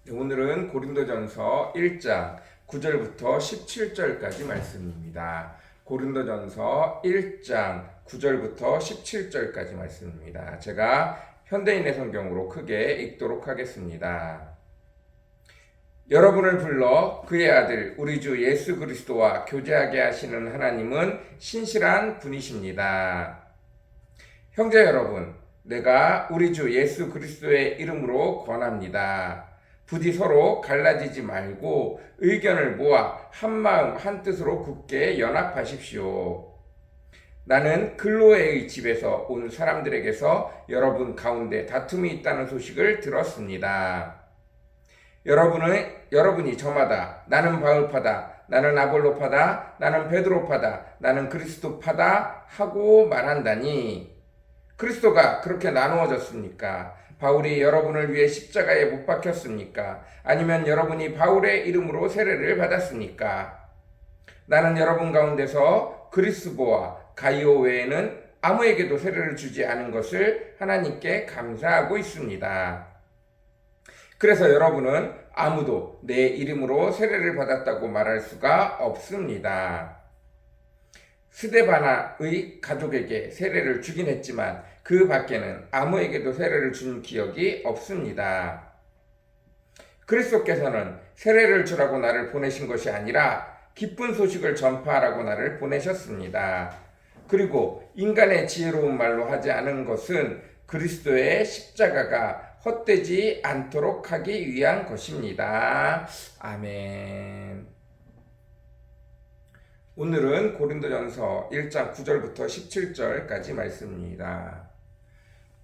오늘은 고린도전서 1장 9절부터 17절까지 말씀입니다. 고린도전서 1장 9절부터 17절까지 말씀입니다. 제가 현대인의 성경으로 크게 읽도록 하겠습니다. 여러분을 불러 그의 아들 우리 주 예수 그리스도와 교제하게 하시는 하나님은 신실한 분이십니다. 형제 여러분, 내가 우리 주 예수 그리스도의 이름으로 권합니다. 부디 서로 갈라지지 말고 의견을 모아 한마음 한뜻으로 굳게 연합하십시오. 나는 클로에의 집에서 온 사람들에게서 여러분 가운데 다툼이 있다는 소식을 들었습니다. 여러분이 저마다 나는 바울파다, 나는 아볼로파다, 나는 베드로파다, 나는 그리스도파다 하고 말한다니 그리스도가 그렇게 나누어졌습니까? 바울이 여러분을 위해 십자가에 못 박혔습니까? 아니면 여러분이 바울의 이름으로 세례를 받았습니까? 나는 여러분 가운데서 그리스보와 가이오 외에는 아무에게도 세례를 주지 않은 것을 하나님께 감사하고 있습니다. 그래서 여러분은 아무도 내 이름으로 세례를 받았다고 말할 수가 없습니다. 스데바나의 가족에게 세례를 주긴 했지만 그 밖에는 아무에게도 세례를 준 기억이 없습니다. 그리스도께서는 세례를 주라고 나를 보내신 것이 아니라 기쁜 소식을 전파하라고 나를 보내셨습니다. 그리고 인간의 지혜로운 말로 하지 않은 것은 그리스도의 십자가가 헛되지 않도록 하기 위한 것입니다. 아멘. 오늘은 고린도전서 1장 9절부터 17절까지 말씀입니다.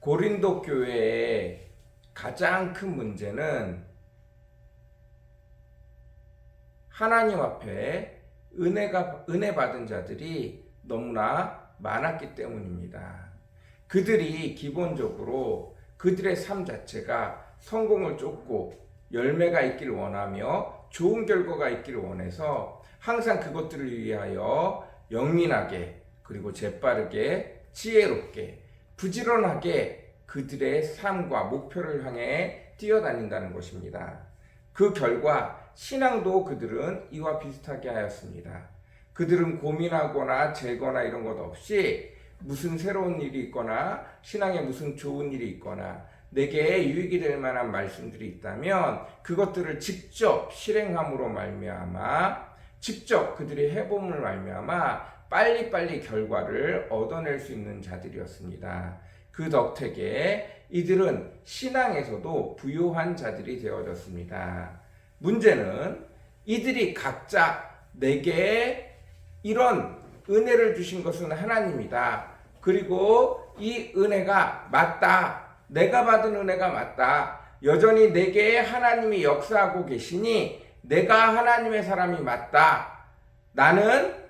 고린도 교회의 가장 큰 문제는 하나님 앞에 은혜 받은 자들이 너무나 많았기 때문입니다. 그들이 기본적으로 그들의 삶 자체가 성공을 쫓고 열매가 있기를 원하며 좋은 결과가 있기를 원해서 항상 그것들을 위하여 영민하게 그리고 재빠르게 지혜롭게 부지런하게 그들의 삶과 목표를 향해 뛰어다닌다는 것입니다. 그 결과 신앙도 그들은 이와 비슷하게 하였습니다. 그들은 고민하거나 재거나 이런 것 없이 무슨 새로운 일이 있거나 신앙에 무슨 좋은 일이 있거나 내게 유익이 될 만한 말씀들이 있다면 그것들을 직접 실행함으로 말미암아 직접 그들이 해봄을 말미암아 빨리빨리 결과를 얻어낼 수 있는 자들이었습니다. 그 덕택에 이들은 신앙에서도 부요한 자들이 되어졌습니다. 문제는 이들이 각자 내게 이런 은혜를 주신 것은 하나님이다. 그리고 이 은혜가 맞다. 내가 받은 은혜가 맞다. 여전히 내게 하나님이 역사하고 계시니 내가 하나님의 사람이 맞다. 나는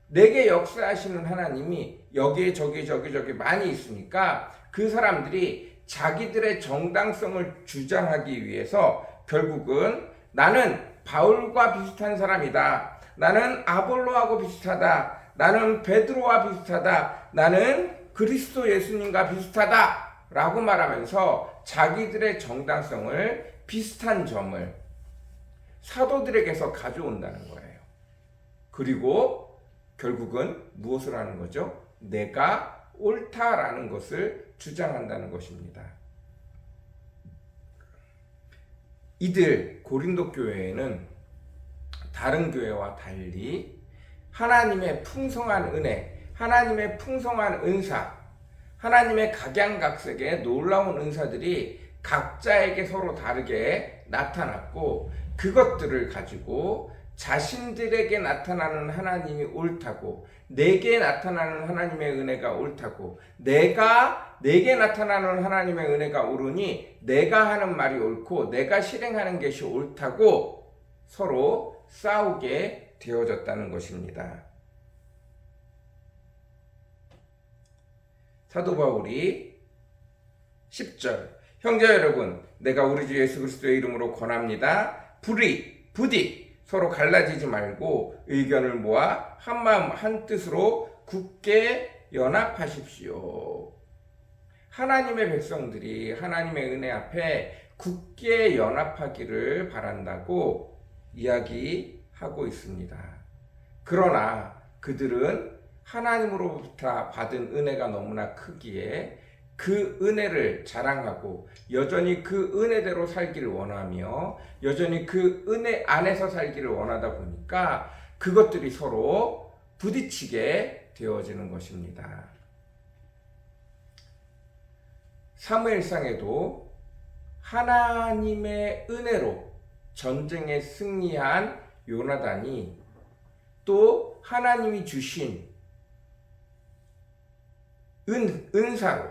내게 역사하시는 하나님이 여기에 저기 많이 있으니까 그 사람들이 자기들의 정당성을 주장하기 위해서 결국은 나는 바울과 비슷한 사람이다. 나는 아볼로하고 비슷하다. 나는 베드로와 비슷하다. 나는 그리스도 예수님과 비슷하다. 라고 말하면서 자기들의 정당성을 비슷한 점을 사도들에게서 가져온다는 거예요. 그리고 결국은 무엇을 하는 거죠? 내가 옳다라는 것을 주장한다는 것입니다. 이들 고린도 교회에는 다른 교회와 달리 하나님의 풍성한 은혜, 하나님의 풍성한 은사, 하나님의 각양각색의 놀라운 은사들이 각자에게 서로 다르게 나타났고 그것들을 가지고 자신들에게 나타나는 하나님이 옳다고 내게 나타나는 하나님의 은혜가 옳다고 내게 나타나는 하나님의 은혜가 옳으니 내가 하는 말이 옳고 내가 실행하는 것이 옳다고 서로 싸우게 되어졌다는 것입니다. 사도 바울이 10절 형제 여러분 내가 우리 주 예수 그리스도의 이름으로 권합니다. 부디 서로 갈라지지 말고 의견을 모아 한마음 한뜻으로 굳게 연합하십시오. 하나님의 백성들이 하나님의 은혜 앞에 굳게 연합하기를 바란다고 이야기하고 있습니다. 그러나 그들은 하나님으로부터 받은 은혜가 너무나 크기에 그 은혜를 자랑하고 여전히 그 은혜대로 살기를 원하며 여전히 그 은혜 안에서 살기를 원하다 보니까 그것들이 서로 부딪히게 되어지는 것입니다. 사무엘상에도 하나님의 은혜로 전쟁에 승리한 요나단이 또 하나님이 주신 은사로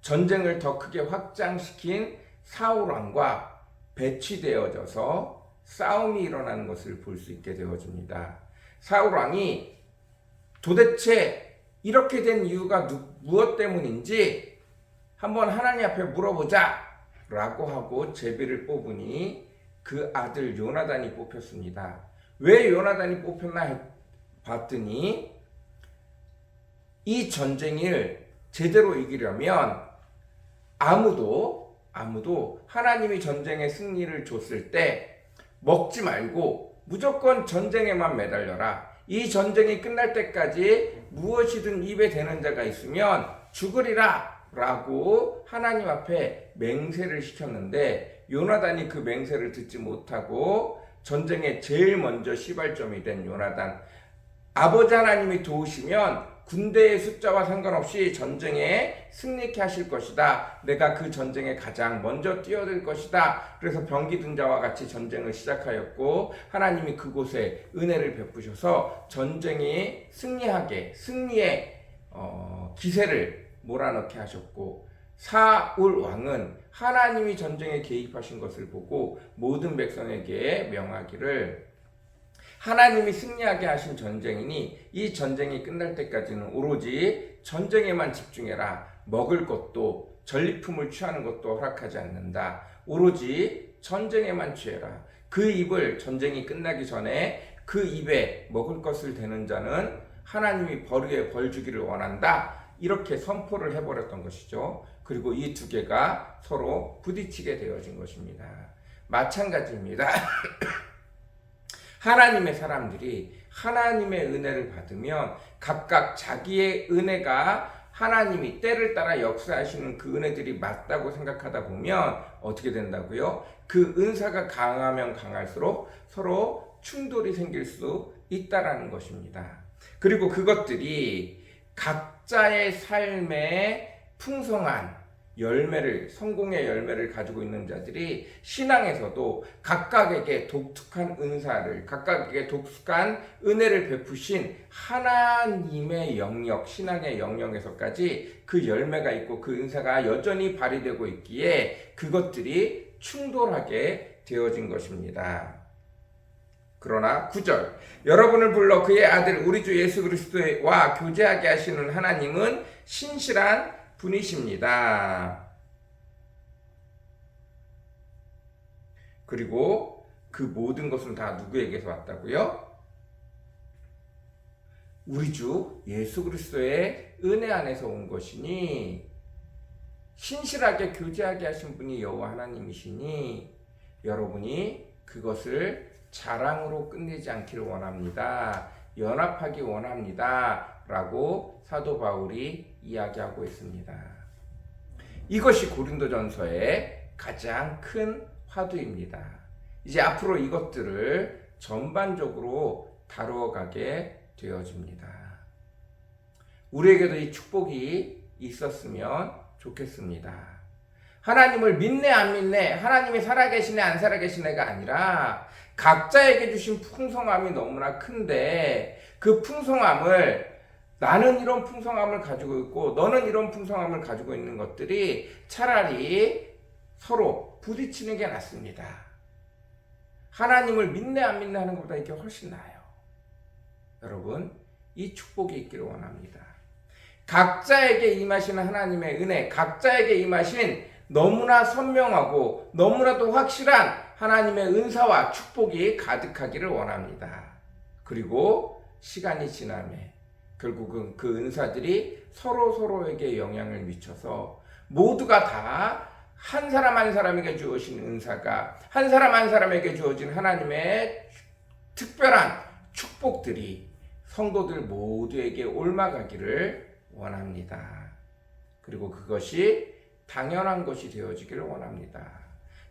전쟁을 더 크게 확장시킨 사울왕과 배치되어져서 싸움이 일어나는 것을 볼 수 있게 되어집니다. 사울왕이 도대체 이렇게 된 이유가 무엇 때문인지 한번 하나님 앞에 물어보자 라고 하고 제비를 뽑으니 그 아들 요나단이 뽑혔습니다. 왜 요나단이 뽑혔나 봤더니 이 전쟁을 제대로 이기려면 아무도 하나님이 전쟁에 승리를 줬을 때 먹지 말고 무조건 전쟁에만 매달려라. 이 전쟁이 끝날 때까지 무엇이든 입에 대는 자가 있으면 죽으리라 라고 하나님 앞에 맹세를 시켰는데 요나단이 그 맹세를 듣지 못하고 전쟁에 제일 먼저 시발점이 된 요나단, 아버지 하나님이 도우시면 군대의 숫자와 상관없이 전쟁에 승리케 하실 것이다. 내가 그 전쟁에 가장 먼저 뛰어들 것이다. 그래서 병기 든 자와 같이 전쟁을 시작하였고 하나님이 그곳에 은혜를 베푸셔서 전쟁이 승리의 기세를 몰아넣게 하셨고 사울 왕은 하나님이 전쟁에 개입하신 것을 보고 모든 백성에게 명하기를 하나님이 승리하게 하신 전쟁이니 이 전쟁이 끝날 때까지는 오로지 전쟁에만 집중해라. 먹을 것도 전리품을 취하는 것도 허락하지 않는다. 오로지 전쟁에만 취해라. 그 입을 전쟁이 끝나기 전에 그 입에 먹을 것을 대는 자는 하나님이 벌 주기를 원한다. 이렇게 선포를 해버렸던 것이죠. 그리고 이 두 개가 서로 부딪히게 되어진 것입니다. 마찬가지입니다. 하나님의 사람들이 하나님의 은혜를 받으면 각각 자기의 은혜가 하나님이 때를 따라 역사하시는 그 은혜들이 맞다고 생각하다 보면 어떻게 된다고요? 그 은사가 강하면 강할수록 서로 충돌이 생길 수 있다라는 것입니다. 그리고 그것들이 각자의 삶에 풍성한 열매를, 성공의 열매를 가지고 있는 자들이 신앙에서도 각각에게 독특한 은사를, 각각에게 독특한 은혜를 베푸신 하나님의 영역, 신앙의 영역에서까지 그 열매가 있고 그 은사가 여전히 발휘되고 있기에 그것들이 충돌하게 되어진 것입니다. 그러나 9절, 여러분을 불러 그의 아들 우리 주 예수 그리스도와 교제하게 하시는 하나님은 신실한 분이십니다. 그리고 그 모든 것은 다 누구에게서 왔다고요? 우리 주 예수 그리스도의 은혜 안에서 온 것이니 신실하게 교제하게 하신 분이 여호와 하나님이시니 여러분이 그것을 자랑으로 끝내지 않기를 원합니다. 연합하기 원합니다. 라고 사도 바울이 이야기하고 있습니다. 이것이 고린도전서의 가장 큰 화두입니다. 이제 앞으로 이것들을 전반적으로 다루어가게 되어집니다. 우리에게도 이 축복이 있었으면 좋겠습니다. 하나님을 믿네 안 믿네, 하나님이 살아계시네 안 살아계시네가 아니라 각자에게 주신 풍성함이 너무나 큰데 그 풍성함을 나는 이런 풍성함을 가지고 있고 너는 이런 풍성함을 가지고 있는 것들이 차라리 서로 부딪히는 게 낫습니다. 하나님을 믿네 안 믿네 하는 것보다 이게 훨씬 나아요. 여러분, 이 축복이 있기를 원합니다. 각자에게 임하시는 하나님의 은혜, 각자에게 임하신 너무나 선명하고 너무나도 확실한 하나님의 은사와 축복이 가득하기를 원합니다. 그리고 시간이 지나면 결국은 그 은사들이 서로에게 영향을 미쳐서 모두가 다 한 사람 한 사람에게 주어진 은사가, 한 사람 한 사람에게 주어진 하나님의 특별한 축복들이 성도들 모두에게 옮아가기를 원합니다. 그리고 그것이 당연한 것이 되어지기를 원합니다.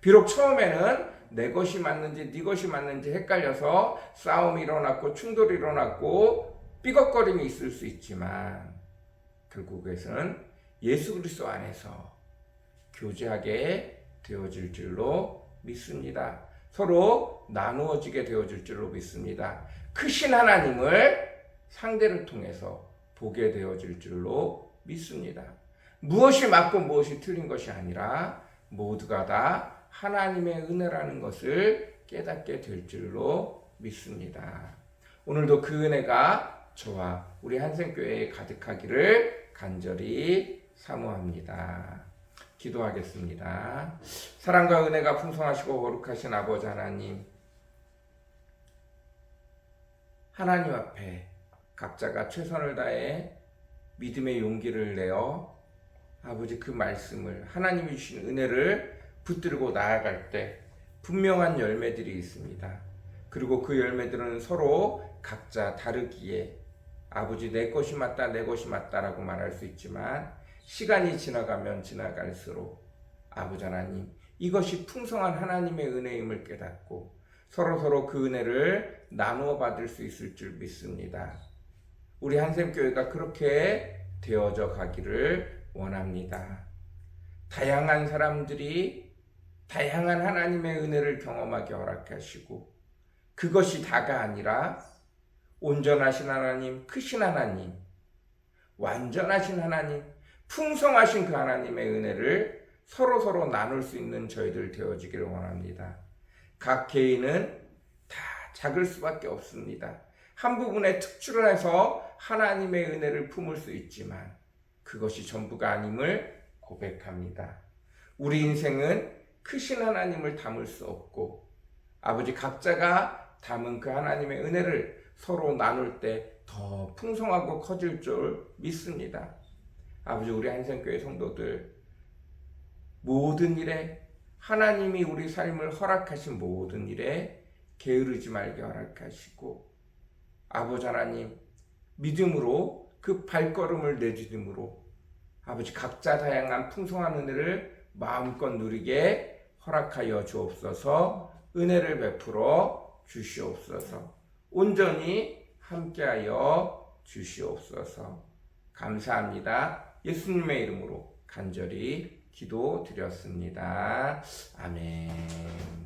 비록 처음에는 내 것이 맞는지 네 것이 맞는지 헷갈려서 싸움이 일어났고 충돌이 일어났고 삐걱거림이 있을 수 있지만 결국에는 예수 그리스도 안에서 교제하게 되어질 줄로 믿습니다. 서로 나누어지게 되어질 줄로 믿습니다. 크신 하나님을 상대를 통해서 보게 되어질 줄로 믿습니다. 무엇이 맞고 무엇이 틀린 것이 아니라 모두가 다 하나님의 은혜라는 것을 깨닫게 될 줄로 믿습니다. 오늘도 그 은혜가 저와 우리 한생교회에 가득하기를 간절히 사모합니다. 기도하겠습니다. 사랑과 은혜가 풍성하시고 거룩하신 아버지 하나님, 하나님 앞에 각자가 최선을 다해 믿음의 용기를 내어 아버지 그 말씀을, 하나님이 주신 은혜를 붙들고 나아갈 때 분명한 열매들이 있습니다. 그리고 그 열매들은 서로 각자 다르기에 아버지 내 것이 맞다 내 것이 맞다라고 말할 수 있지만 시간이 지나가면 지나갈수록 아버지 하나님, 이것이 풍성한 하나님의 은혜임을 깨닫고 서로 그 은혜를 나누어 받을 수 있을 줄 믿습니다. 우리 한샘교회가 그렇게 되어져 가기를 원합니다. 다양한 사람들이 다양한 하나님의 은혜를 경험하게 허락하시고 그것이 다가 아니라 온전하신 하나님, 크신 하나님, 완전하신 하나님, 풍성하신 그 하나님의 은혜를 서로 나눌 수 있는 저희들 되어지기를 원합니다. 각 개인은 다 작을 수밖에 없습니다. 한 부분에 특출해서 하나님의 은혜를 품을 수 있지만 그것이 전부가 아님을 고백합니다. 우리 인생은 크신 하나님을 담을 수 없고 아버지 각자가 담은 그 하나님의 은혜를 서로 나눌 때 더 풍성하고 커질 줄 믿습니다. 아버지 우리 한생교회 성도들 모든 일에 하나님이 우리 삶을 허락하신 모든 일에 게으르지 말게 허락하시고 아버지 하나님 믿음으로 그 발걸음을 내딛음으로 아버지 각자 다양한 풍성한 은혜를 마음껏 누리게 허락하여 주옵소서. 은혜를 베풀어 주시옵소서. 온전히 함께하여 주시옵소서. 감사합니다. 예수님의 이름으로 간절히 기도드렸습니다. 아멘.